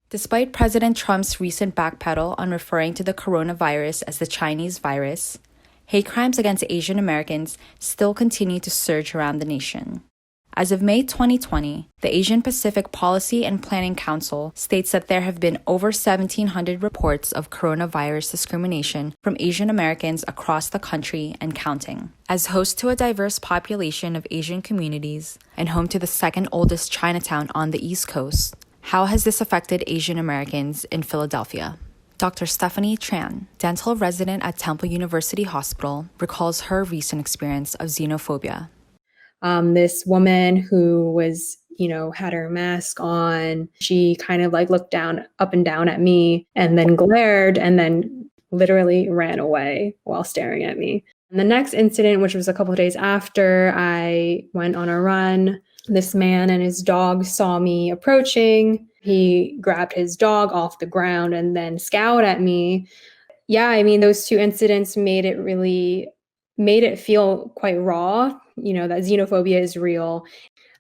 Despite President Trump's recent backpedal on referring to the coronavirus as the Chinese virus, hate crimes against Asian Americans still continue to surge around the nation. As of May 2020, the Asian Pacific Policy and Planning Council states that there have been over 1,700 reports of coronavirus discrimination from Asian Americans across the country and counting. As host to a diverse population of Asian communities and home to the second oldest Chinatown on the East Coast, how has this affected Asian Americans in Philadelphia? Dr. Stephanie Tran, dental resident at Temple University Hospital, recalls her recent experience of xenophobia. This woman who was, had her mask on, she kind of looked up and down at me and then glared and then literally ran away while staring at me. And the next incident, which was a couple of days after I went on a run, this man and his dog saw me approaching. He grabbed his dog off the ground and then scowled at me. Yeah, those two incidents made it feel quite raw, that xenophobia is real.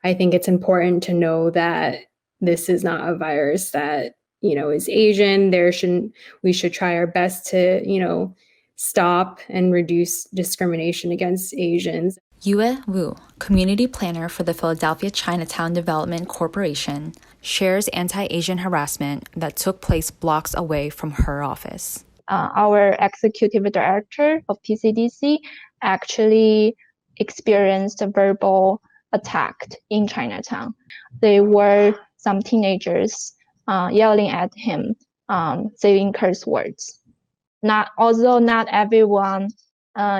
I think it's important to know that this is not a virus that, is Asian. We should try our best to, stop and reduce discrimination against Asians. Yue Wu, community planner for the Philadelphia Chinatown Development Corporation, shares anti-Asian harassment that took place blocks away from her office. Our executive director of PCDC actually experienced a verbal attack in Chinatown. There were some teenagers yelling at him, saying curse words. Although not everyone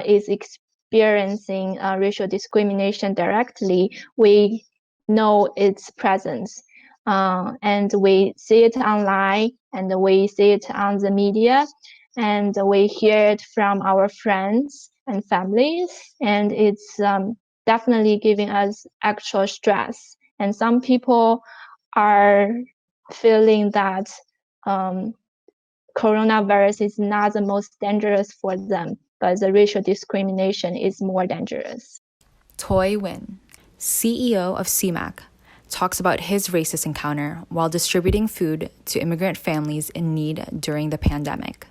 is experiencing racial discrimination directly, we know its presence. And we see it online, and we see it on the media, and we hear it from our friends and families, and it's definitely giving us actual stress. And some people are feeling that coronavirus is not the most dangerous for them, but the racial discrimination is more dangerous. Thoai Nguyen, CEO of SEAMAAC, talks about his racist encounter while distributing food to immigrant families in need during the pandemic.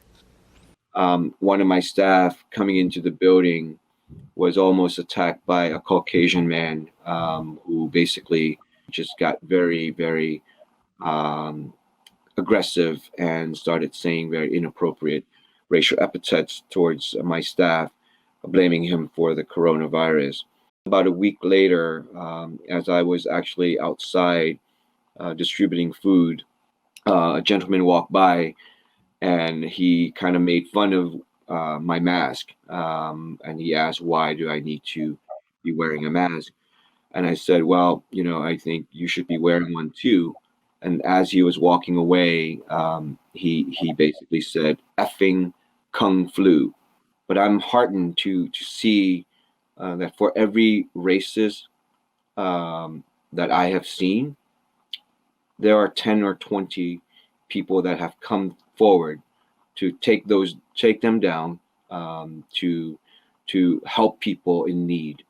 One of my staff coming into the building was almost attacked by a Caucasian man who basically just got very, very aggressive and started saying very inappropriate racial epithets towards my staff, blaming him for the coronavirus. About a week later, as I was actually outside distributing food, a gentleman walked by and he kind of made fun of my mask. And he asked, why do I need to be wearing a mask? And I said, well, I think you should be wearing one too. And as he was walking away, he basically said, effing Kung flu. But I'm heartened to see that for every racist that I have seen, there are 10 or 20 people that have come forward to take them down, to help people in need.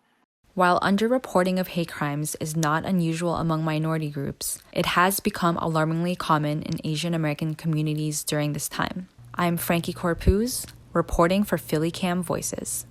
While underreporting of hate crimes is not unusual among minority groups, it has become alarmingly common in Asian American communities during this time. I'm Frankie Corpuz, reporting for PhillyCAM Voices.